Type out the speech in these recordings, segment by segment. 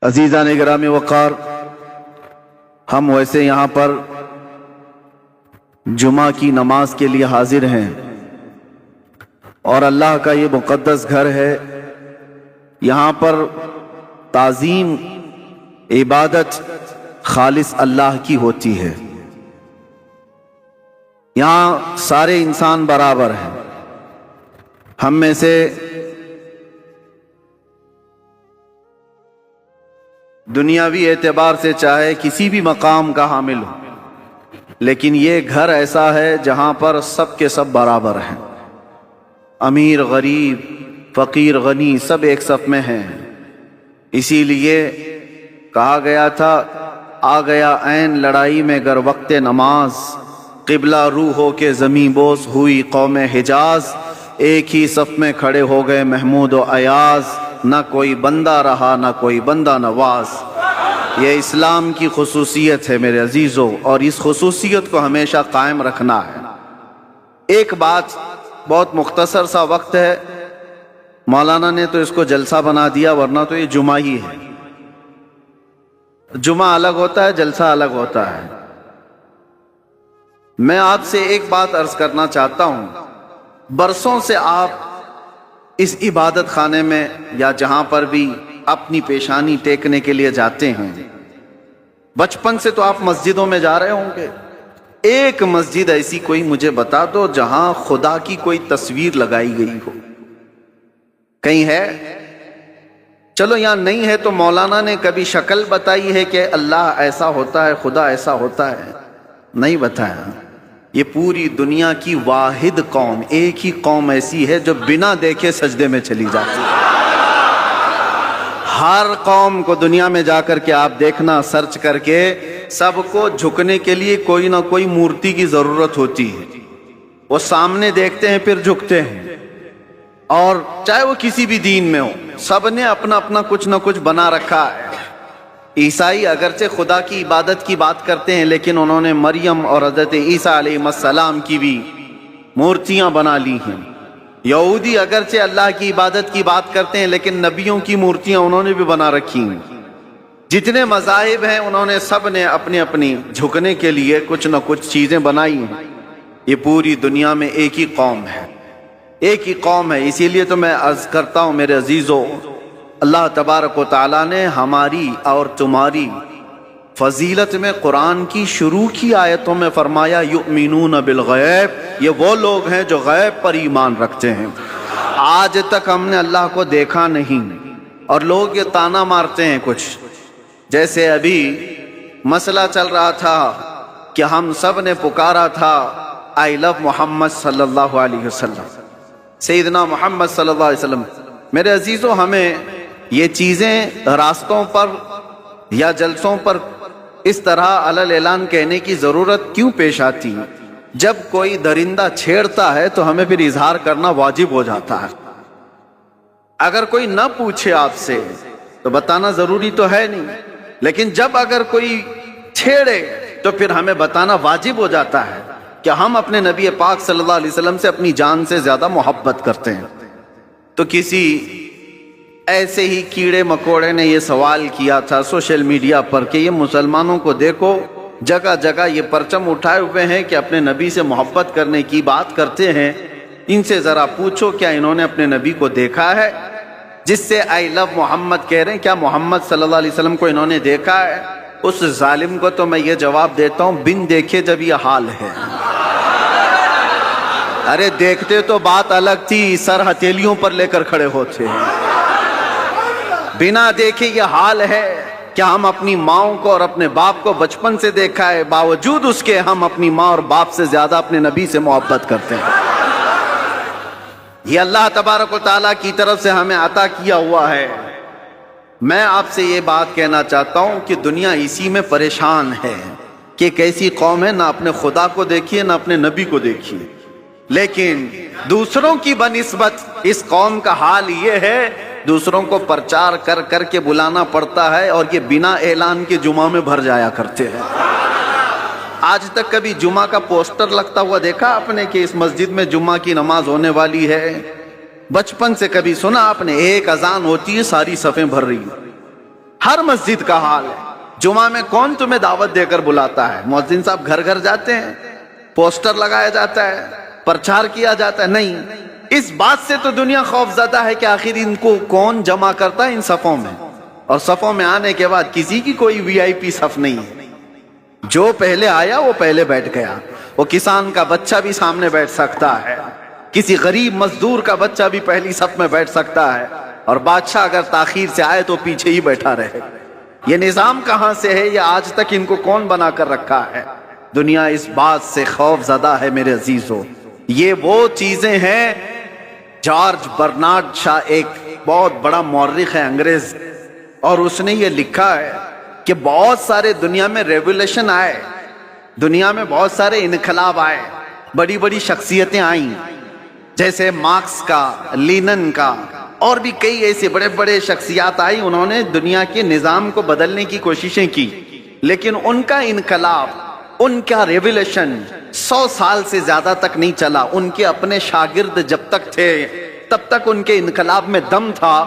عزیزان گرامی وقار، ہم ویسے یہاں پر جمعہ کی نماز کے لیے حاضر ہیں اور اللہ کا یہ مقدس گھر ہے۔ یہاں پر تعظیم عبادت خالص اللہ کی ہوتی ہے۔ یہاں سارے انسان برابر ہیں۔ ہم میں سے دنیاوی اعتبار سے چاہے کسی بھی مقام کا حامل ہو، لیکن یہ گھر ایسا ہے جہاں پر سب کے سب برابر ہیں۔ امیر غریب فقیر غنی سب ایک صف میں ہیں۔ اسی لیے کہا گیا تھا، آ گیا عین لڑائی میں گر وقت نماز، قبلہ رو ہو کے زمیں بوس ہوئی قوم حجاز، ایک ہی صف میں کھڑے ہو گئے محمود و ایاز، نہ کوئی بندہ رہا نہ کوئی بندہ نواز۔ یہ اسلام کی خصوصیت ہے میرے عزیزوں، اور اس خصوصیت کو ہمیشہ قائم رکھنا ہے۔ ایک بات، بہت مختصر سا وقت ہے، مولانا نے تو اس کو جلسہ بنا دیا، ورنہ تو یہ جمعہ ہی ہے۔ جمعہ الگ ہوتا ہے، جلسہ الگ ہوتا ہے۔ میں آپ سے ایک بات عرض کرنا چاہتا ہوں، برسوں سے آپ اس عبادت خانے میں یا جہاں پر بھی اپنی پیشانی ٹیکنے کے لیے جاتے ہیں، بچپن سے تو آپ مسجدوں میں جا رہے ہوں گے۔ ایک مسجد ایسی کوئی مجھے بتا دو جہاں خدا کی کوئی تصویر لگائی گئی ہو، کہیں ہے؟ چلو یہاں نہیں ہے تو مولانا نے کبھی شکل بتائی ہے کہ اللہ ایسا ہوتا ہے، خدا ایسا ہوتا ہے؟ نہیں بتایا۔ یہ پوری دنیا کی واحد قوم، ایک ہی قوم ایسی ہے جو بنا دیکھے سجدے میں چلی جاتی ہے۔ ہر قوم کو دنیا میں جا کر کے آپ دیکھنا، سرچ کر کے، سب کو جھکنے کے لیے کوئی نہ کوئی مورتی کی ضرورت ہوتی ہے۔ وہ سامنے دیکھتے ہیں پھر جھکتے ہیں، اور چاہے وہ کسی بھی دین میں ہو، سب نے اپنا اپنا کچھ نہ کچھ بنا رکھا ہے۔ عیسائی اگرچہ خدا کی عبادت کی بات کرتے ہیں، لیکن انہوں نے مریم اور حضرت عیسیٰ علیہ السلام کی بھی مورتیاں بنا لی ہیں۔ یہودی اگرچہ اللہ کی عبادت کی بات کرتے ہیں، لیکن نبیوں کی مورتیاں انہوں نے بھی بنا رکھی ہیں۔ جتنے مذاہب ہیں انہوں نے سب نے اپنی اپنی جھکنے کے لیے کچھ نہ کچھ چیزیں بنائی ہیں۔ یہ پوری دنیا میں ایک ہی قوم ہے، ایک ہی قوم ہے۔ اسی لیے تو میں عرض کرتا ہوں میرے عزیزوں، اللہ تبارک و تعالیٰ نے ہماری اور تمہاری فضیلت میں قرآن کی شروع کی آیتوں میں فرمایا یؤمنون بالغیب، یہ وہ لوگ ہیں جو غیب پر ایمان رکھتے ہیں۔ آج تک ہم نے اللہ کو دیکھا نہیں، اور لوگ یہ طعنہ مارتے ہیں کچھ، جیسے ابھی مسئلہ چل رہا تھا کہ ہم سب نے پکارا تھا آئی لو محمد صلی اللہ علیہ وسلم، سیدنا محمد صلی اللہ علیہ وسلم۔ میرے عزیزوں، ہمیں یہ چیزیں راستوں پر یا جلسوں پر اس طرح علل اعلان کہنے کی ضرورت کیوں پیش آتی ہے؟ جب کوئی درندہ چھیڑتا ہے تو ہمیں پھر اظہار کرنا واجب ہو جاتا ہے۔ اگر کوئی نہ پوچھے آپ سے تو بتانا ضروری تو ہے نہیں، لیکن جب اگر کوئی چھیڑے تو پھر ہمیں بتانا واجب ہو جاتا ہے کہ ہم اپنے نبی پاک صلی اللہ علیہ وسلم سے اپنی جان سے زیادہ محبت کرتے ہیں۔ تو کسی ایسے ہی کیڑے مکوڑے نے یہ سوال کیا تھا سوشل میڈیا پر کہ یہ مسلمانوں کو دیکھو جگہ جگہ یہ پرچم اٹھائے ہوئے ہیں کہ اپنے نبی سے محبت کرنے کی بات کرتے ہیں، ان سے ذرا پوچھو کیا انہوں نے اپنے نبی کو دیکھا ہے؟ جس سے آئی لو محمد کہہ رہے ہیں، کیا محمد صلی اللہ علیہ وسلم کو انہوں نے دیکھا ہے؟ اس ظالم کو تو میں یہ جواب دیتا ہوں، بن دیکھے جب یہ حال ہے۔ ارے دیکھتے تو بات الگ تھی، سر ہتھیلیوں پر لے کر کھڑے ہوتے ہیں۔ بنا دیکھے یہ حال ہے کہ ہم اپنی ماؤں کو اور اپنے باپ کو بچپن سے دیکھا ہے، باوجود اس کے ہم اپنی ماں اور باپ سے زیادہ اپنے نبی سے محبت کرتے ہیں۔ یہ اللہ تبارک و تعالیٰ کی طرف سے ہمیں عطا کیا ہوا ہے۔ میں آپ سے یہ بات کہنا چاہتا ہوں کہ دنیا اسی میں پریشان ہے کہ ایک ایسی قوم ہے، نہ اپنے خدا کو دیکھیے نہ اپنے نبی کو دیکھیے، لیکن دوسروں کی بنسبت اس قوم کا حال یہ ہے، دوسروں کو پرچار کر کر کے بلانا پڑتا ہے، اور یہ بنا اعلان کے جمعہ میں بھر جایا کرتے ہیں۔ آج تک کبھی جمعہ کا پوسٹر لگتا ہوا دیکھا آپ نے کہ اس مسجد میں جمعہ کی نماز ہونے والی ہے؟ بچپن سے کبھی سنا آپ نے؟ ایک اذان ہوتی ہے ساری صفیں بھر رہی ہیں، ہر مسجد کا حال ہے. جمعہ میں کون تمہیں دعوت دے کر بلاتا ہے؟ مؤذن صاحب گھر گھر جاتے ہیں، پوسٹر لگایا جاتا ہے، پرچار کیا جاتا ہے؟ نہیں. اس بات سے تو دنیا خوف زدہ ہے کہ آخر ان کو کون جمع کرتا ہے ان صفوں میں. اور صفوں میں آنے کے بعد کسی کی کوئی وی آئی پی صف نہیں ہے. جو پہلے آیا وہ پہلے بیٹھ گیا. وہ کسان کا بچہ بھی سامنے بیٹھ سکتا ہے، کسی غریب مزدور کا بچہ بھی پہلی صف میں بیٹھ سکتا ہے، اور بادشاہ اگر تاخیر سے آئے تو پیچھے ہی بیٹھا رہے. یہ نظام کہاں سے ہے؟ یہ آج تک ان کو کون بنا کر رکھا ہے؟ دنیا اس بات سے خوف زدہ ہے میرے عزیزو. یہ وہ چیزیں ہیں. جارج برنارڈ شاہ ایک بہت بڑا مورخ ہے انگریز، اور اس نے یہ لکھا ہے کہ بہت سارے دنیا میں ریولیوشن آئے، دنیا میں بہت سارے انقلاب آئے، بڑی بڑی شخصیتیں آئیں، جیسے مارکس کا، لینن کا، اور بھی کئی ایسے بڑے بڑے شخصیات آئی. انہوں نے دنیا کے نظام کو بدلنے کی کوششیں کی، لیکن ان کا انقلاب، ان کا ریولیوشن 100 سال سے زیادہ تک نہیں چلا. ان کے اپنے شاگرد جب تک تھے تب تک ان کے انقلاب میں دم تھا.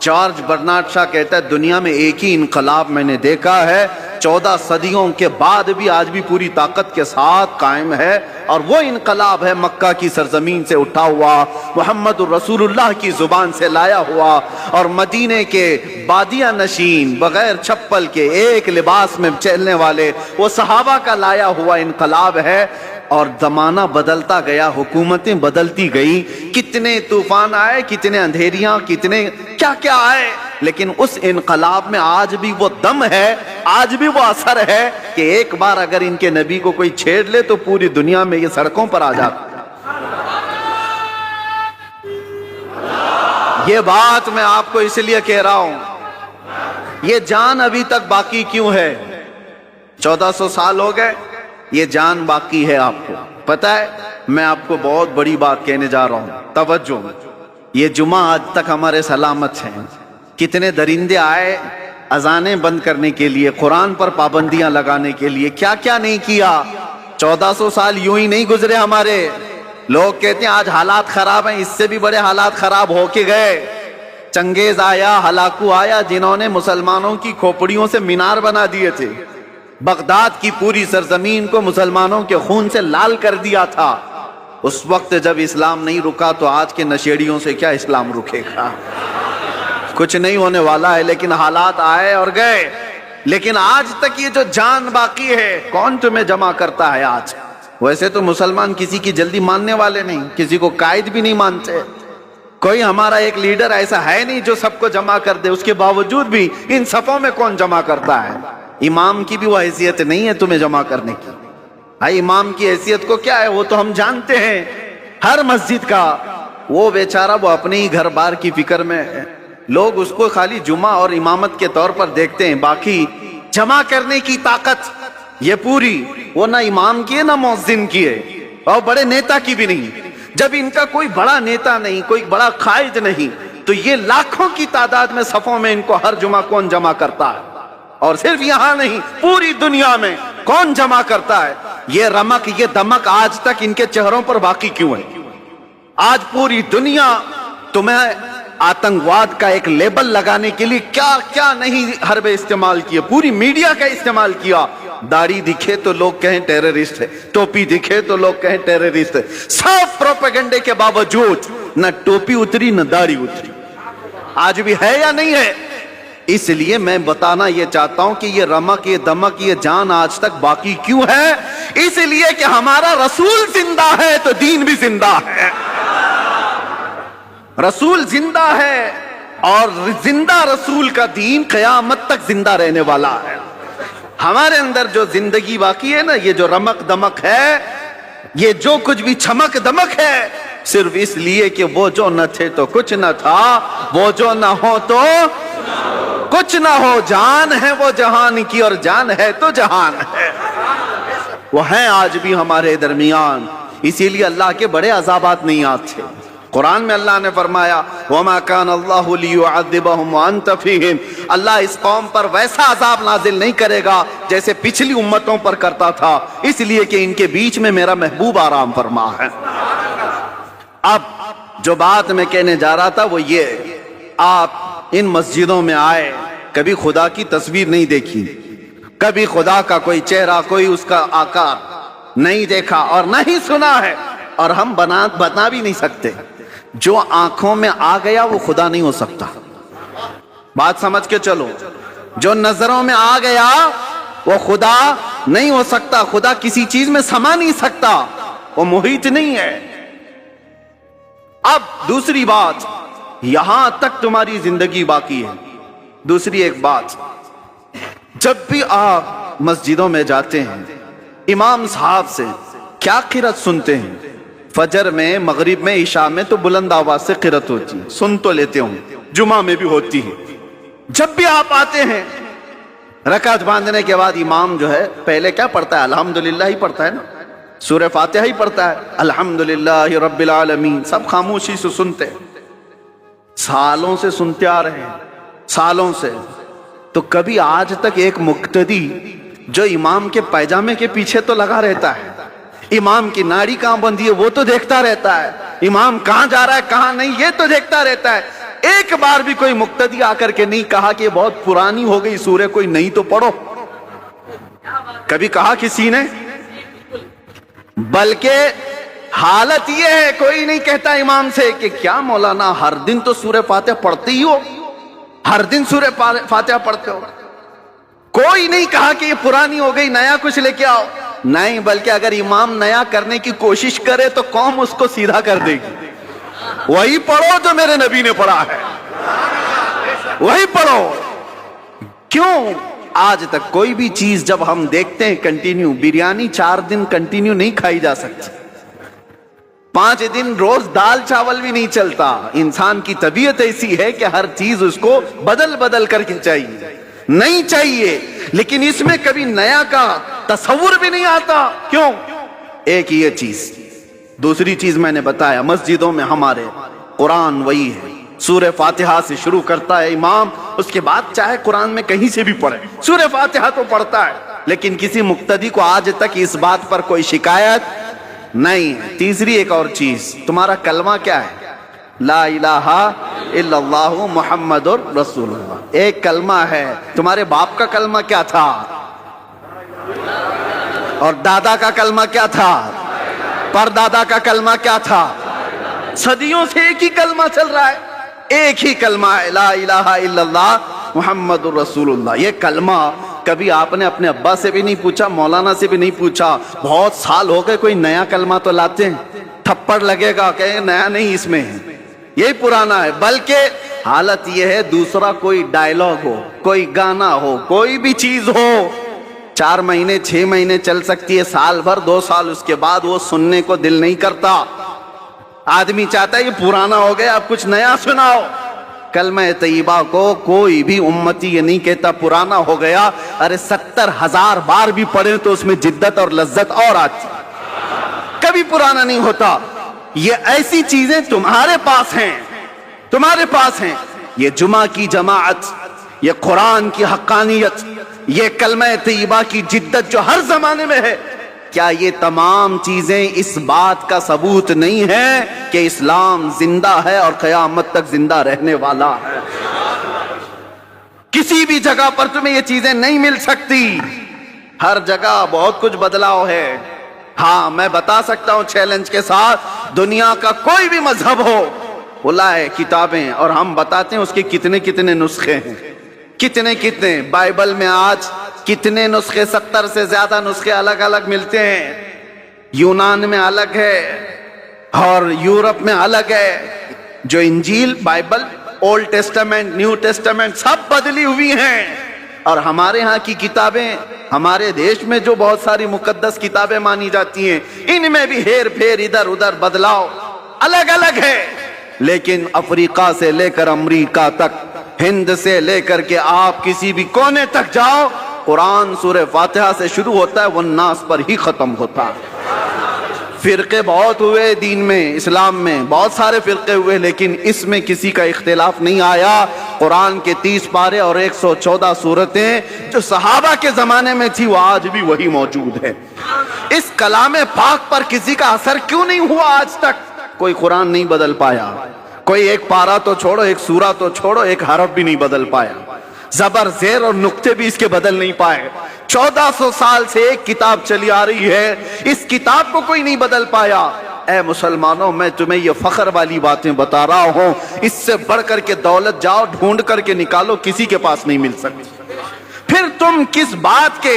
جارج برنارڈ شاہ کہتا ہے دنیا میں ایک ہی انقلاب میں نے دیکھا ہے، 14 صدیوں کے بعد بھی آج بھی پوری طاقت کے ساتھ قائم ہے، اور وہ انقلاب ہے مکہ کی سرزمین سے اٹھا ہوا، محمد رسول اللہ کی زبان سے لایا ہوا، اور مدینے کے بادیہ نشین بغیر چپل کے ایک لباس میں چلنے والے وہ صحابہ کا لایا ہوا انقلاب ہے. اور زمانہ بدلتا گیا، حکومتیں بدلتی گئی، کتنے طوفان آئے، کتنے اندھیریاں، کتنے کیا کیا آئے، لیکن اس انقلاب میں آج بھی وہ دم ہے، آج بھی وہ اثر ہے کہ ایک بار اگر ان کے نبی کو کوئی چھیڑ لے تو پوری دنیا میں یہ سڑکوں پر آ جاتا. یہ بات میں آپ کو اس لیے کہہ رہا ہوں، یہ جان ابھی تک باقی کیوں ہے؟ 1400 سال ہو گئے، یہ جان باقی ہے. آپ کو پتہ ہے، میں آپ کو بہت بڑی بات کہنے جا رہا ہوں، توجہ. یہ جمعہ آج تک ہمارے سلامت ہیں. کتنے درندے آئے اذانیں بند کرنے کے لیے، قرآن پر پابندیاں لگانے کے لیے، کیا کیا نہیں کیا. 1400 سال یوں ہی نہیں گزرے ہمارے. لوگ کہتے ہیں آج حالات خراب ہیں، اس سے بھی بڑے حالات خراب ہو کے گئے. چنگیز آیا، ہلاکو آیا، جنہوں نے مسلمانوں کی کھوپڑیوں سے مینار بنا دیے تھے، بغداد کی پوری سرزمین کو مسلمانوں کے خون سے لال کر دیا تھا. اس وقت جب اسلام نہیں رکا تو آج کے نشیڑیوں سے کیا اسلام رکے گا؟ کچھ نہیں ہونے والا ہے. لیکن حالات آئے اور گئے، لیکن آج تک یہ جو جان باقی ہے، کون تمہیں جمع کرتا ہے آج؟ ویسے تو مسلمان کسی کی جلدی ماننے والے نہیں، کسی کو قائد بھی نہیں مانتے. کوئی ہمارا ایک لیڈر ایسا ہے نہیں جو سب کو جمع کر دے. اس کے باوجود بھی ان صفوں میں کون جمع کرتا ہے؟ امام کی بھی وہ حیثیت نہیں ہے تمہیں جمع کرنے کی. امام کی حیثیت کو کیا ہے وہ تو ہم جانتے ہیں. ہر مسجد کا وہ بیچارہ وہ اپنے ہی گھر بار کی فکر میں ہے. لوگ اس کو خالی جمعہ اور امامت کے طور پر دیکھتے ہیں، باقی جمع کرنے کی طاقت یہ پوری وہ نہ امام کی ہے نہ مؤذن کی ہے، اور بڑے نیتا کی بھی نہیں. جب ان کا کوئی بڑا نیتا نہیں، کوئی بڑا قائد نہیں، تو یہ لاکھوں کی تعداد میں صفوں میں ان کو ہر جمعہ کون جمع کرتا ہے؟ اور صرف یہاں نہیں، پوری دنیا میں کون جمع کرتا ہے؟ یہ رمق، یہ دمک آج تک ان کے چہروں پر باقی کیوں ہے؟ آج پوری دنیا تمہیں آتنکواد کا ایک لیبل لگانے کے لیے کیا کیا نہیں حربے استعمال کیے، پوری میڈیا کا استعمال کیا. داڑھی دکھے تو لوگ کہیں ٹیررسٹ ہے، ٹوپی دکھے تو لوگ کہیں ٹیررسٹ ہے. سب پروپیگنڈے کے باوجود نہ ٹوپی اتری نہ داڑھی اتری. آج بھی ہے یا نہیں ہے؟ اس لیے میں بتانا یہ چاہتا ہوں کہ یہ رمق، یہ دمک، یہ جان آج تک باقی کیوں ہے؟ اس لیے کہ ہمارا رسول زندہ ہے تو دین بھی زندہ ہے. رسول زندہ ہے، اور زندہ رسول کا دین قیامت تک زندہ رہنے والا ہے. ہمارے اندر جو زندگی باقی ہے نا، یہ جو رمق دمک ہے، یہ جو کچھ بھی چمک دمک ہے، صرف اس لیے کہ وہ جو نہ تھے تو کچھ نہ تھا، وہ جو نہ ہو تو کچھ نہ ہو. جان ہے وہ جہان کی، اور جان ہے تو جہان ہے. وہ ہیں آج بھی ہمارے درمیان. اسی لیے اللہ کے بڑے عذابات نہیں آتے. قرآن میں اللہ نے فرمایا وَمَا كَانَ اللَّهُ لِيُعَذِّبَهُمْ وَأَنْتَ فِيهِمْ. اللہ اس قوم پر ویسا عذاب نازل نہیں کرے گا جیسے پچھلی امتوں پر کرتا تھا، اس لیے کہ ان کے بیچ میں میرا محبوب آرام فرما ہے. اب جو بات میں کہنے جا رہا تھا وہ یہ، آپ ان مسجدوں میں آئے، کبھی خدا کی تصویر نہیں دیکھی، کبھی خدا کا کوئی چہرہ، کوئی اس کا آکار نہیں دیکھا اور نہ ہی سنا ہے، اور ہم بتا بھی نہیں سکتے۔ جو آنکھوں میں آ گیا وہ خدا نہیں ہو سکتا، بات سمجھ کے چلو۔ جو نظروں میں آ گیا وہ خدا نہیں ہو سکتا، خدا کسی چیز میں سما نہیں سکتا، وہ محیط نہیں ہے۔ اب دوسری بات، یہاں تک تمہاری زندگی باقی ہے۔ دوسری ایک بات، جب بھی آپ مسجدوں میں جاتے ہیں امام صاحب سے کیا قرات سنتے ہیں؟ فجر میں، مغرب میں، عشاء میں تو بلند آواز سے قرات ہوتی ہے، سن تو لیتے ہوں، جمعہ میں بھی ہوتی ہے۔ جب بھی آپ آتے ہیں رکعت باندھنے کے بعد امام جو ہے پہلے کیا پڑھتا ہے؟ الحمدللہ ہی پڑھتا ہے نا، سورہ فاتحہ ہی پڑھتا ہے، الحمدللہ رب العالمین، سب خاموشی سے سنتے، سالوں سے سنتے آ رہے ہیں، سالوں سے۔ تو کبھی آج تک ایک مقتدی جو امام کے پیجامے کے پیچھے تو لگا رہتا ہے، امام کی ناڑی کہاں بندھی ہے وہ تو دیکھتا رہتا ہے، امام کہاں جا رہا ہے کہاں نہیں یہ تو دیکھتا رہتا ہے، ایک بار بھی کوئی مقتدی آ کر کے نہیں کہا کہ یہ بہت پرانی ہو گئی سورہ، کوئی نہیں تو پڑھو؟ کبھی کہا کسی نے؟ بلکہ حالت یہ ہے کوئی نہیں کہتا امام سے کہ کیا مولانا ہر دن تو سورہ فاتحہ پڑھتے ہی ہو، ہر دن سورہ فاتحہ پڑھتے ہو؟ کوئی نہیں کہا کہ یہ پرانی ہو گئی نیا کچھ لے کے آؤ، نہیں، بلکہ اگر امام نیا کرنے کی کوشش کرے تو قوم اس کو سیدھا کر دے گی۔ وہی پڑھو جو میرے نبی نے پڑھا ہے، وہی پڑھو۔ کیوں آج تک کوئی بھی چیز جب ہم دیکھتے ہیں کنٹینیو، بریانی 4 دن کنٹینیو نہیں کھائی جا سکتی، 5 دن روز دال چاول بھی نہیں چلتا۔ انسان کی طبیعت ایسی ہے کہ ہر چیز اس کو بدل بدل کر کے چاہیے، نہیں چاہیے، لیکن اس میں کبھی نیا کا تصور بھی نہیں آتا۔ کیوں؟ ایک یہ چیز۔ دوسری چیز میں نے بتایا، مسجدوں میں ہمارے قرآن وہی ہے، سورہ فاتحہ سے شروع کرتا ہے امام، اس کے بعد چاہے قرآن میں کہیں سے بھی پڑھے، سورہ فاتحہ تو پڑھتا ہے، لیکن کسی مقتدی کو آج تک اس بات پر کوئی شکایت نہیں ہے۔ تیسری ایک اور چیز، تمہارا کلمہ کیا ہے؟ لا الہ الا اللہ محمد رسول اللہ، ایک کلمہ ہے۔ تمہارے باپ کا کلمہ کیا تھا؟ اور دادا کا کلمہ کیا تھا؟ پر دادا کا کلمہ کیا تھا؟ صدیوں سے ایک ہی کلمہ چل رہا ہے، ایک ہی کلمہ ہے، لا الہ الا اللہ محمد رسول اللہ۔ یہ کلمہ کبھی آپ نے اپنے ابا سے بھی نہیں پوچھا، مولانا سے بھی نہیں پوچھا، بہت سال ہو گئے کوئی نیا کلمہ تو لاتے ہیں، تھپڑ لگے گا کہ نیا نہیں اس میں ہے، یہی پرانا ہے۔ بلکہ حالت یہ ہے دوسرا کوئی ڈائلاگ ہو، کوئی گانا ہو، کوئی بھی چیز ہو، 4 مہینے 6 مہینے چل سکتی ہے، سال بھر 2 سال، اس کے بعد وہ سننے کو دل نہیں کرتا۔ آدمی چاہتا ہے یہ پرانا ہو گیا اب کچھ نیا سناؤ۔ کلمہ طیبہ کو کوئی بھی امتی یہ نہیں کہتا پرانا ہو گیا، ارے 70,000 بار بھی پڑھیں تو اس میں جدت اور لذت اور آتی، کبھی پرانا نہیں ہوتا۔ یہ ایسی چیزیں تمہارے پاس ہیں، تمہارے پاس ہیں، یہ جمعہ کی جماعت، یہ قرآن کی حقانیت، یہ کلمہ طیبہ کی جدت جو ہر زمانے میں ہے، کیا یہ تمام چیزیں اس بات کا ثبوت نہیں ہے کہ اسلام زندہ ہے اور قیامت تک زندہ رہنے والا ہے؟ کسی بھی جگہ پر تمہیں یہ چیزیں نہیں مل سکتی، ہر جگہ بہت کچھ بدلاؤ ہے۔ ہاں میں بتا سکتا ہوں چیلنج کے ساتھ، دنیا کا کوئی بھی مذہب ہو، وہ لائے کتابیں اور ہم بتاتے ہیں اس کے کتنے کتنے نسخے ہیں، کتنے بائبل میں آج کتنے نسخے، 70 سے زیادہ نسخے الگ الگ ملتے ہیں۔ یونان میں الگ ہے اور یورپ میں الگ ہے، جو انجیل، Bible, Old Testament, New Testament سب بدلی ہوئی ہیں، اور ہمارے ہاں کی کتابیں، ہمارے دیش میں جو بہت ساری مقدس کتابیں مانی جاتی ہیں، ان میں بھی ہیر پھیر، ادھر ادھر بدلاؤ الگ الگ ہے۔ لیکن افریقہ سے لے کر امریکہ تک، ہند سے لے کر کے آپ کسی بھی کونے تک جاؤ، قرآن سورہ فاتحہ سے شروع ہوتا ہے، والناس پر ہی ختم ہوتا ہے۔ فرقے بہت ہوئے دین میں، اسلام میں بہت سارے فرقے ہوئے، لیکن اس میں کسی کا اختلاف نہیں آیا۔ قرآن کے 30 پارے اور 114 سورتیں جو صحابہ کے زمانے میں تھی وہ آج بھی وہی موجود ہے۔ اس کلام پاک پر کسی کا اثر کیوں نہیں ہوا آج تک؟ کوئی قرآن نہیں بدل پایا، کوئی ایک پارہ تو چھوڑو، ایک سورہ تو چھوڑو، ایک حرف بھی نہیں بدل پایا۔ जबर जेर और नुक्ते भी इसके बदल नहीं पाए। 1400 साल से एक किताब चली आ रही है, इस किताब को कोई नहीं बदल पाया। ऐ मुसलमानों, मैं तुम्हें ये फख्र वाली बातें बता रहा हूं, इससे बढ़ करके दौलत जाओ ढूंढ करके निकालो, किसी के पास नहीं मिल सकती। फिर तुम किस बात के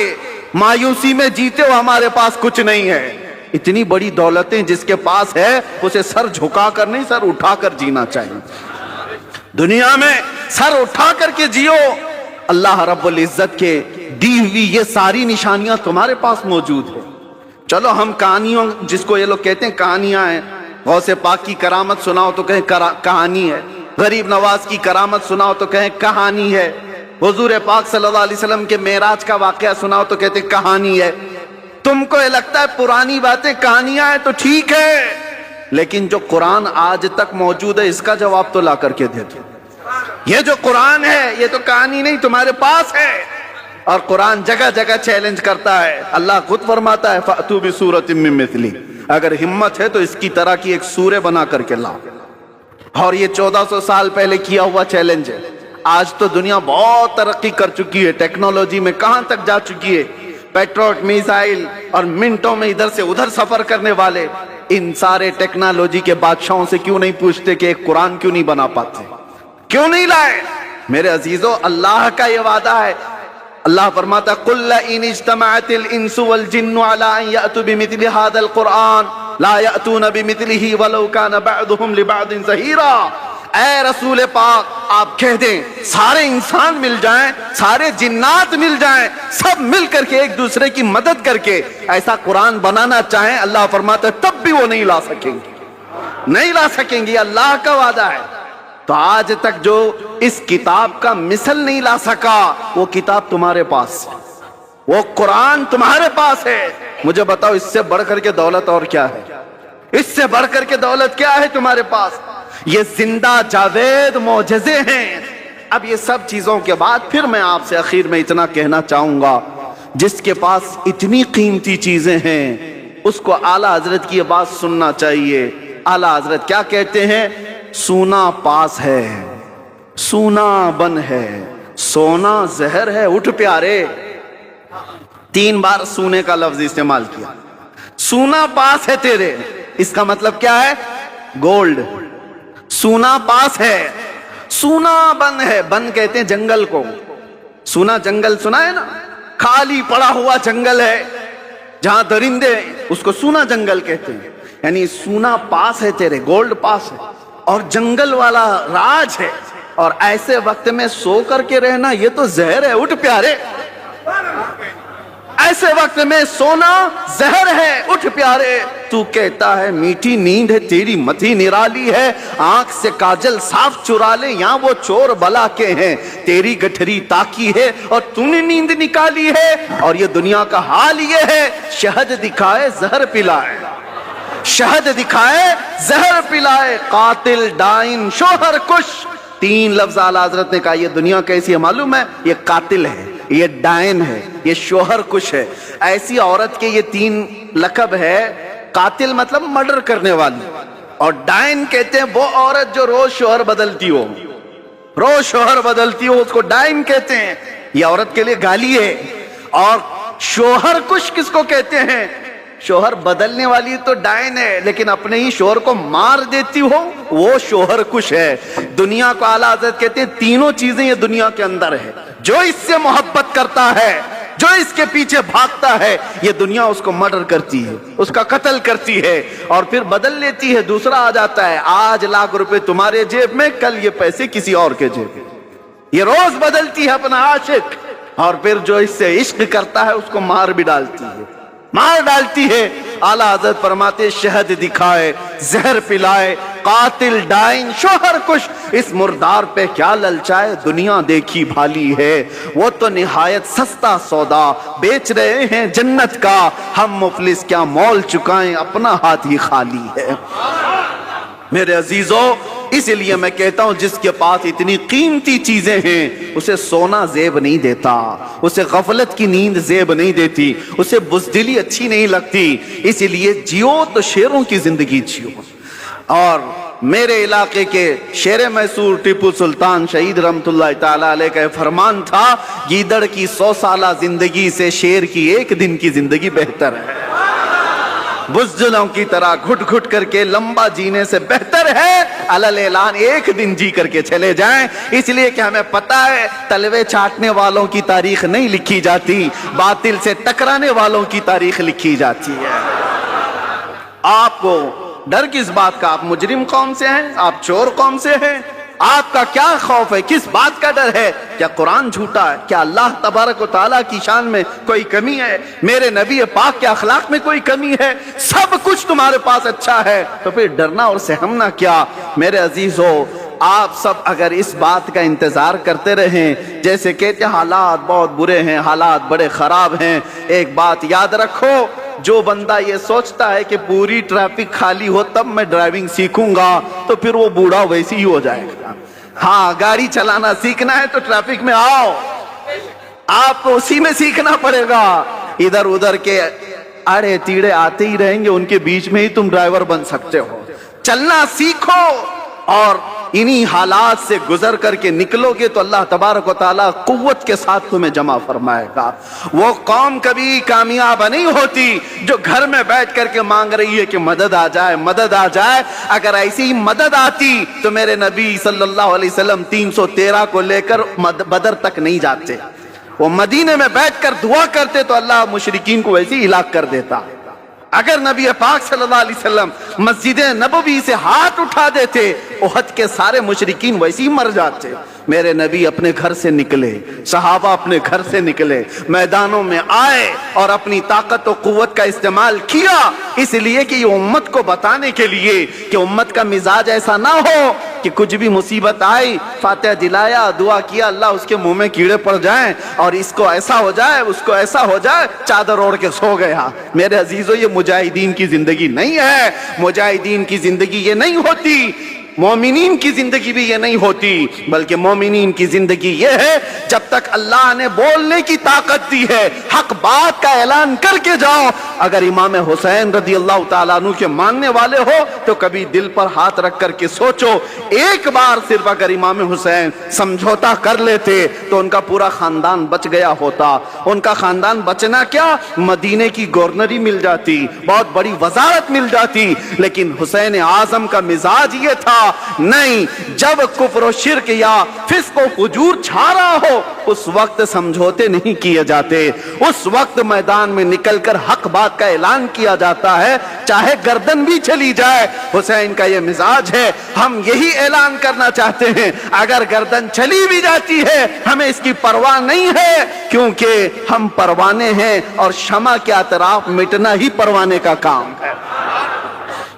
मायूसी में जीते हो, हमारे पास कुछ नहीं है। इतनी बड़ी दौलतें जिसके पास है उसे सर झुकाकर नहीं, सर उठाकर जीना चाहिए। दुनिया में सर उठा करके जियो। अल्लाह रब्बुल इज्जत के दी हुई ये सारी निशानियां तुम्हारे पास मौजूद है। चलो हम कहानियों, जिसको ये लोग कहते हैं कहानियां हैं, गौसे पाक की करामत सुनाओ तो कहें कहानी है, गरीब नवाज की करामत सुनाओ तो कहें कहानी है, हुजूर पाक सल्लल्लाहु अलैहि वसल्लम के मेराज का वाकया सुनाओ तो कहते कहानी है। तुमको ये लगता है पुरानी बातें कहानियां हैं तो ठीक है, लेकिन जो कुरान आज तक मौजूद है इसका जवाब तो ला करके दे दो। ये जो कुरान है ये तो कहानी नहीं, तुम्हारे पास है। और कुरान जगह जगह चैलेंज करता है। अल्लाह खुद फरमाता है फ़अतू बिसूरतिम मिन मिस्ली, अगर हिम्मत है तो इसकी तरह की एक सूरह बना करके लाओ। और ये 1400 साल पहले किया हुआ चैलेंज है। आज तो दुनिया बहुत तरक्की कर चुकी है, टेक्नोलॉजी में कहां तक जा चुकी है। पेट्रोट मिसाइल और मिनटों में इधर से उधर सफर करने वाले इन सारे टेक्नोलॉजी के बादशाहों से क्यों नहीं पूछते कि एक कुरान क्यों नहीं बना पाते, क्यों नहीं लाए? मेरे अजीजों, अल्लाह का ये वादा है। अल्लाह फरमाता कुल इन इज्तमाअतिल इंसु वल जिन्नु अला अन यअतू बिमिथलि हादल कुरान ला यअतून बिमिथलिही वलौ कान बअदुहुम लिबअदिन ज़हीरा। ऐ रसूल पाक, आप कह दें सारे इंसान मिल जाएं, सारे जिन्नात मिल जाएं, सब मिल करके एक दूसरे की मदद करके ऐसा कुरान बनाना चाहें, अल्लाह फरमाता है तब भी वो नहीं ला सकेंगे, नहीं ला सकेंगे। अल्लाह का वादा है। तो आज तक जो इस किताब का मिसल नहीं ला सका, वो किताब तुम्हारे पास है, वो कुरान तुम्हारे पास है। मुझे बताओ इससे बढ़कर के दौलत और क्या है? इससे बढ़कर के दौलत क्या है तुम्हारे पास? ये जिंदा जावेद मौजज़े हैं। अब ये सब चीजों के बाद फिर मैं आपसे आखिर में इतना कहना चाहूंगा, जिसके पास इतनी कीमती चीजें हैं उसको आला हजरत की बात सुनना चाहिए। आला हजरत क्या कहते हैं? सोना पास है, सोना बन है, सोना जहर है, उठ प्यारे। 3 बार सोने का लफ्ज इस्तेमाल किया। सोना पास है तेरे, इसका मतलब क्या है? गोल्ड। सोना पास है, सोना बन है। बन कहते हैं जंगल को। सोना जंगल सुना है ना, खाली पड़ा हुआ जंगल है जहां दरिंदे, उसको सोना जंगल कहते हैं। यानी सोना पास है तेरे, गोल्ड पास है और जंगल वाला राज है। और ऐसे वक्त में सो करके रहना ये तो जहर है, उठ प्यारे। ऐसे वक्त में सोना जहर है, उठ प्यारे। तू कहता है मीठी नींद है तेरी मती निराली है, आंख से काजल साफ चुरा ले, यहाँ वो चोर बला के हैं, तेरी गठरी ताकी है और तूने नींद निकाली है। और ये दुनिया का हाल ये है, शहद दिखाए जहर पिलाए, शहद दिखाए जहर पिलाए, कातिल डाइन शोहर कुश। 3 लफ्ज आला हजरत ने कहा। ये दुनिया कैसी है मालूम है? ये कातिल है, ये डायन है, ये शोहर कुश है। ऐसी औरत के ये 3 लकब है। कातिल मतलब मर्डर करने वाली, और डायन कहते हैं वो औरत जो रोज शोहर बदलती हो, रोज शोहर बदलती हो, उसको डायन कहते हैं। ये औरत के लिए गाली है। और शोहर कुश किसको कहते हैं? शोहर बदलने वाली तो डायन है, लेकिन अपने ही शोहर को मार देती हो वो शोहर कुश है। दुनिया को आला हज़रत कहते हैं तीनों चीजें ये दुनिया के अंदर है। जो इससे मोहब्बत करता है, जो इसके पीछे भागता है, ये दुनिया उसको मर्डर करती है, उसका कत्ल करती है और फिर बदल लेती है, दूसरा आ जाता है। आज लाख रुपए तुम्हारे जेब में, कल ये पैसे किसी और के जेब में। ये रोज बदलती है अपना आशिक, और फिर जो इससे इश्क करता है उसको मार भी डालती है, मार डालती है। आला हज़रत फरमाते शहद दिखाए जहर पिलाए, कातिल डाइन शोहर कुश, इस मुर्दार पे क्या ललचाए, दुनिया देखी भाली है, वो तो निहायत सस्ता सौदा बेच रहे हैं जन्नत का, हम मुफलिस क्या मोल चुकाएं, अपना हाथ ही खाली है। मेरे अजीजों, इसलिए मैं कहता हूं जिसके पास इतनी कीमती चीजें हैं उसे सोना जेब नहीं देता, उसे गफलत की नींद जेब नहीं देती, उसे बुज़दिली अच्छी नहीं लगती। इसलिए जियो तो शेरों की जिंदगी जियो। और मेरे इलाके के शेर मैसूर टीपू सुल्तान शहीद रहमतुल्लाह ताला अलैह का फरमान था, गीदड़ की 100 साला जिंदगी से शेर की एक दिन की जिंदगी बेहतर है। बुज़दिलों की तरह घुट घुट करके लंबा जीने से बेहतर है अलल ऐलान एक दिन जी करके चले जाएं। इसलिए कि हमें पता है तलवे चाटने वालों की तारीख नहीं लिखी जाती, बातिल से टकराने वालों की तारीख लिखी जाती है। आपको डर किस बात का? आप मुजरिम कौम से हैं, आप चोर कौम से हैं, आपका क्या खौफ है, किस बात का डर है? क्या कुरान झूठा है? क्या अल्लाह तबारक व तआला की शान में कोई कमी है? मेरे नबी पाक के अखलाक में कोई कमी है? सब कुछ तुम्हारे पास अच्छा है, तो फिर डरना और सहमना क्या? मेरे अजीजों, आप सब अगर इस बात का इंतजार करते रहें, जैसे कहते हालात बहुत बुरे हैं, हालात बड़े खराब हैं, एक बात याद रखो, जो बंदा ये सोचता है कि पूरी ट्रैफिक खाली हो तब मैं ड्राइविंग सीखूंगा, तो फिर वो बूढ़ा वैसे ही हो जाएगा। हाँ, गाड़ी चलाना सीखना है तो ट्रैफिक में आओ, आपको उसी में सीखना पड़ेगा। इधर उधर के अड़े टीड़े आते ही रहेंगे, उनके बीच में ही तुम ड्राइवर बन सकते हो। चलना सीखो और इन्हीं हालात से गुजर करके निकलोगे तो अल्लाह तबारक व तआला कुव्वत के साथ तुम्हें जमा फरमाएगा। वो कौम कभी कामयाब नहीं होती जो घर में बैठ करके मांग रही है कि मदद आ जाए, मदद आ जाए। अगर ऐसी ही मदद आती तो मेरे नबी सल्लल्लाहु अलैहि वसल्लम 313 को लेकर बदर तक नहीं जाते, वो मदीने में बैठकर दुआ करते तो अल्लाह मुशरिकीन को वैसे ही हिलाक कर देता। अगर नबी पाक सल्लल्लाहु अलैहि वसल्लम मस्जिद नबवी से हाथ उठा देते, उहद के सारे मुशरिकीन वैसे ही मर जाते। मेरे नबी अपने घर से निकले, सहाबा अपने घर से निकले, मैदानों में आए और अपनी ताकत और कुव्वत का इस्तेमाल किया, इसलिए कि ये उम्मत को बताने के लिए कि उम्मत का मिजाज ऐसा ना हो कि कुछ भी मुसीबत आई, फातिहा दिलाया, दुआ किया, अल्लाह उसके मुंह में कीड़े पड़ जाएं और इसको ऐसा हो जाए, उसको ऐसा हो जाए, चादर ओढ़ के सो गया। मेरे अजीजों, ये मुजाहिदीन की जिंदगी नहीं है। मुजाहिदीन की जिंदगी ये नहीं होती, मोमिनीन की जिंदगी भी ये नहीं होती, बल्कि मोमिनीन की जिंदगी ये है जब तक अल्लाह ने बोलने की ताकत दी है, हक बात का ऐलान करके जाओ। अगर इमाम हुसैन रदी अल्लाह ताला अन्हु के मानने वाले हो तो कभी दिल पर हाथ रख करके सोचो, एक बार सिर्फ अगर इमाम हुसैन समझौता कर लेते तो उनका पूरा खानदान बच गया होता। उनका खानदान बचना क्या, मदीने की गवर्नरी मिल जाती, बहुत बड़ी वजारत मिल जाती। लेकिन हुसैन आजम का मिजाज ये था, नहीं, जब कुफ्र और शिर्क या फिस्क और फुजूर छा रहा हो उस वक्त समझौते नहीं किए जाते, उस वक्त मैदान में निकलकर हक बात का ऐलान किया जाता है, चाहे गर्दन भी चली जाए। हुसैन का ये मिजाज है, हम यही ऐलान करना चाहते हैं, अगर गर्दन चली भी जाती है हमें इसकी परवाह नहीं है, क्योंकि हम परवाने हैं और शमा के अतराफ मिटना ही परवाने का काम है।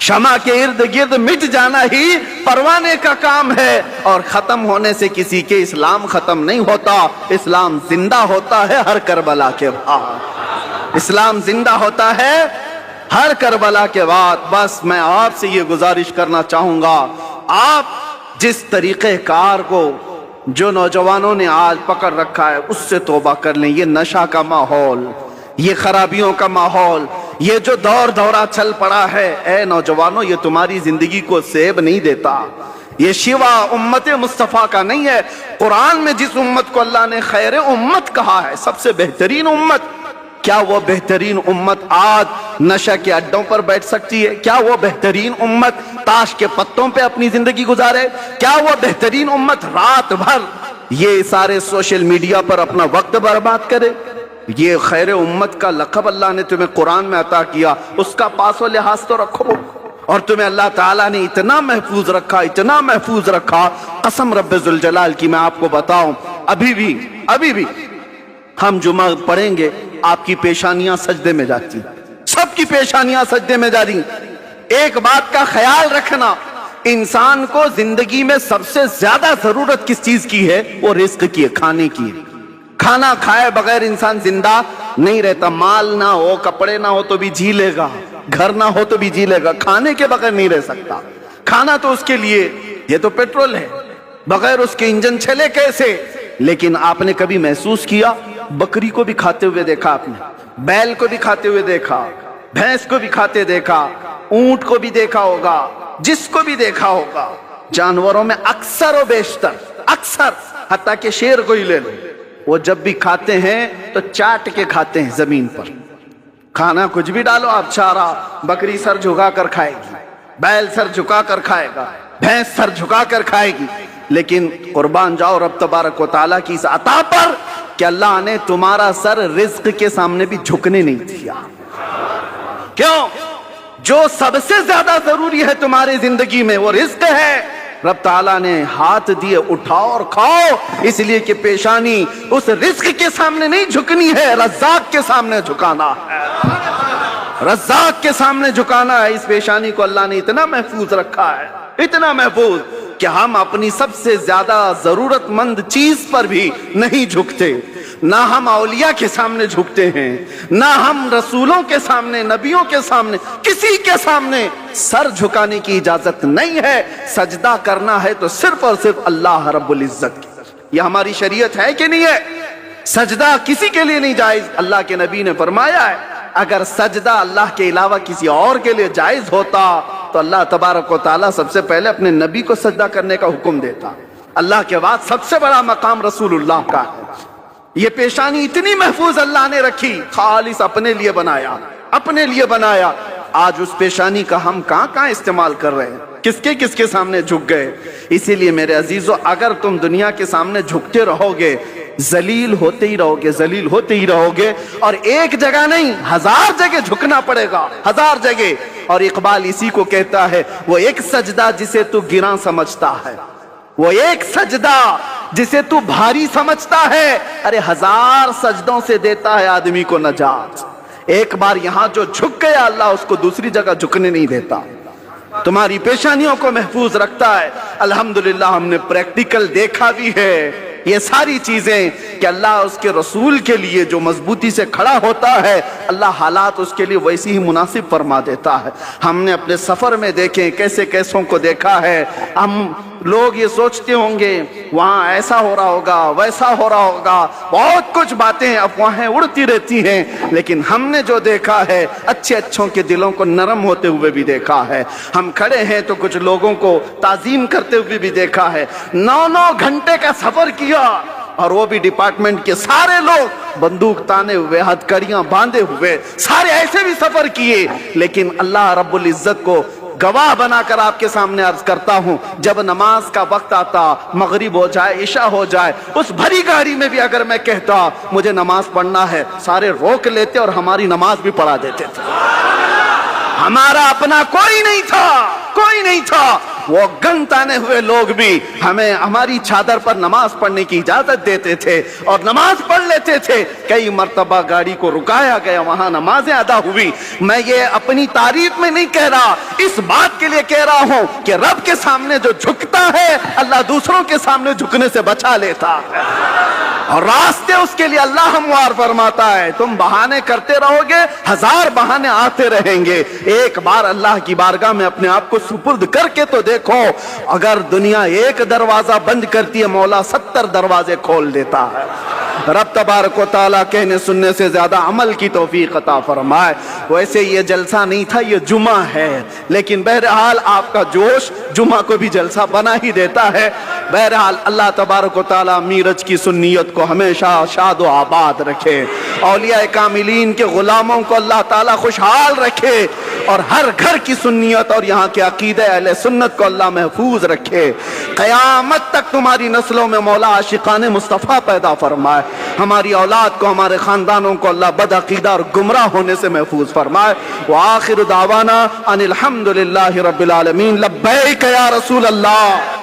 शमा के इर्द गिर्द मिट जाना ही परवाने का काम है। और खत्म होने से किसी के इस्लाम खत्म नहीं होता, इस्लाम जिंदा होता है हर करबला के बाद। इस्लाम जिंदा होता है हर करबला के बाद। बस मैं आपसे ये गुजारिश करना चाहूंगा, आप जिस तरीके कार को जो नौजवानों ने आज पकड़ रखा है उससे तौबा कर लें। ये नशा का माहौल, ये खराबियों का माहौल, ये जो दौर दौरा चल पड़ा है, ए नौजवानों, ये तुम्हारी जिंदगी को सेब नहीं देता। ये शिवा उम्मत मुस्तफा का नहीं है। कुरान में जिस उम्मत को अल्लाह ने खैर उम्मत कहा है, सबसे बेहतरीन उम्मत, क्या वो बेहतरीन उम्मत आज नशा के अड्डों पर बैठ सकती है? क्या वो बेहतरीन उम्मत ताश के पत्तों पे अपनी जिंदगी गुजारे? क्या वो बेहतरीन उम्मत रात भर ये सारे सोशल मीडिया पर अपना वक्त बर्बाद करे? ये खैर उम्मत का लक़ब अल्लाह ने तुम्हें कुरान में अता किया, उसका पासो लिहाज तो रखो। और तुम्हें अल्लाह ताला ने इतना महफूज रखा, इतना महफूज रखा, कसम रब्बे जुल जलाल की मैं आपको बताऊं, अभी भी हम जुमा पढ़ेंगे, आपकी पेशानियां सजदे में जाती, सबकी पेशानियां सजदे में जा रही। एक बात का ख्याल रखना, इंसान को जिंदगी में सबसे ज्यादा जरूरत किस चीज की है? वो रिस्क की है, खाने की है। खाना खाए बगैर इंसान जिंदा नहीं रहता। माल ना हो, कपड़े ना हो तो भी जी लेगा, घर ना हो तो भी जी लेगा, खाने के बगैर नहीं रह सकता। खाना तो उसके लिए, ये तो पेट्रोल है, बगैर उसके इंजन चले कैसे? लेकिन आपने कभी महसूस किया, बकरी को भी खाते हुए देखा आपने, बैल को भी खाते हुए देखा, भैंस को भी खाते देखा, ऊंट को भी देखा होगा, जिसको भी देखा होगा, जानवरों में अक्सर और बेशतर, अक्सर, हत्ता कि शेर को ही ले लो, वो जब भी खाते हैं तो चाट के खाते हैं जमीन पर। खाना कुछ भी डालो आप, चारा, बकरी सर झुका कर खाएगी, बैल सर झुका कर खाएगा, भैंस सर झुका कर खाएगी, लेकिन कुर्बान जाओ रब तबारक व तआला की इस अता पर कि अल्लाह ने तुम्हारा सर रिज्क के सामने भी झुकने नहीं दिया। क्यों? जो सबसे ज्यादा जरूरी है तुम्हारी जिंदगी में वो रिज्क है, रब ताला ने हाथ दिए उठाओ और खाओ, इसलिए कि पेशानी उस रिज्क के सामने नहीं झुकनी है, रज़्ज़ाक़ के सामने झुकाना है, रज़्ज़ाक़ के सामने झुकाना है। इस पेशानी को अल्लाह ने इतना महफूज रखा है, इतना महफूज कि हम अपनी सबसे ज्यादा जरूरतमंद चीज पर भी नहीं झुकते। ना हम औलिया के सामने झुकते हैं, ना हम रसूलों के सामने, नबियों के सामने, किसी के सामने सर झुकाने की इजाजत नहीं है। सजदा करना है तो सिर्फ और सिर्फ अल्लाह रब्बुल इज्जत की। यह हमारी शरीयत है कि नहीं है? सजदा किसी के लिए नहीं जायज। अल्लाह के नबी ने फरमाया है, अगर सजदा अल्लाह के अलावा किसी और के लिए जायज होता तो अल्लाह तबारक व तआला सबसे पहले अपने नबी को सजदा करने का हुक्म देता। अल्लाह के बाद सबसे बड़ा मकाम रसूलुल्लाह का है। ये पेशानी इतनी महफूज अल्लाह ने रखी, खालिस अपने लिए बनाया, अपने लिए बनाया। आज उस पेशानी का हम कहां इस्तेमाल कर रहे हैं, किसके किसके सामने झुक गए। इसीलिए मेरे अजीजों, अगर तुम दुनिया के सामने झुकते रहोगे, जलील होते ही रहोगे, जलील होते ही रहोगे, और एक जगह नहीं 1000 जगह झुकना पड़ेगा, 1000 जगह। और इकबाल इसी को कहता है, वो एक सजदा जिसे तू गिरा समझता है, वो एक सजदा जिसे तू भारी समझता है, अरे 1000 सजदों से देता है आदमी को नजात। एक बार यहां जो झुक गया, अल्लाह उसको दूसरी जगह झुकने नहीं देता। तुम्हारी पेशानियों को महफूज रखता है। अल्हम्दुलिल्लाह हमने प्रैक्टिकल देखा भी है ये सारी चीजें कि अल्लाह उसके रसूल के लिए जो मजबूती से खड़ा होता है, अल्लाह हालात उसके लिए वैसी ही मुनासिब फरमा देता है। हमने अपने सफर में देखे, कैसे कैसों को देखा है। हम लोग ये सोचते होंगे वहां ऐसा हो रहा होगा, वैसा हो रहा होगा, बहुत कुछ बातें अफवाहें उड़ती रहती हैं, लेकिन हमने जो देखा है, अच्छे अच्छों के दिलों को नरम होते हुए भी देखा है। हम खड़े हैं तो कुछ लोगों को ताजीम करते हुए भी देखा है। 9-9 घंटे का सफर किया, और वो भी डिपार्टमेंट के सारे लोग बंदूक ताने हुए, हथकड़ियां बांधे हुए, सारे ऐसे भी सफर किए। लेकिन अल्लाह रब्बुल इज्जत को गवाह बनाकर आपके सामने अर्ज करता हूं, जब नमाज का वक्त आता, मगरिब हो जाए, इशा हो जाए, उस भरी गाड़ी में भी अगर मैं कहता मुझे नमाज पढ़ना है, सारे रोक लेते और हमारी नमाज भी पढ़ा देते थे। हमारा अपना कोई नहीं था, कोई नहीं था। वो गन ताने हुए लोग भी हमें हमारी चादर पर नमाज पढ़ने की इजाजत देते थे और नमाज पढ़ लेते थे। कई मर्तबा गाड़ी को रुकाया गया, वहां नमाजें अदा हुई। मैं ये अपनी तारीफ में नहीं कह रहा, इस बात के लिए कह रहा हूं कि रब के सामने जो झुकता है, अल्लाह दूसरों के सामने झुकने से बचा लेता है, और रास्ते उसके लिए अल्लाह हमवार फरमाता है। तुम बहाने करते रहोगे, 1000 बहाने आते रहेंगे। एक बार अल्लाह की बारगाह में अपने आप को सुपुर्द करके तो देखो, अगर दुनिया एक दरवाजा बंद करती है, मौला 70 दरवाजे खोल देता है। रब तबारक व तआला कहने सुनने से ज्यादा अमल की तौफीक अता फरमाए। वैसे ये जलसा नहीं था, ये जुमा है, लेकिन बहरहाल आपका जोश जुमा को भी जलसा बना ही देता है। बहरहाल अल्लाह तबारक व तआला मीरज की सुन्नियत को हमेशा शाद व आबाद रखे, औलिया कामिलीन के गुलामों को अल्लाह ताला खुशहाल रखे, और हर घर की सुन्नियत और यहाँ के अकीदे अहले सुन्नत को अल्लाह महफूज रखे। क़यामत तक तुम्हारी नस्लों में मौला आशिकाने मुस्तफ़ा पैदा फरमाए। हमारी औलाद को, हमारे खानदानों को अल्लाह बदअकीदा और गुमराह होने से महफूज फरमाए। व आखिर दावाना अनिल हम्दुलिल्लाहि रब्बिल आलमीन। लब्बैक या रसूल अल्लाह।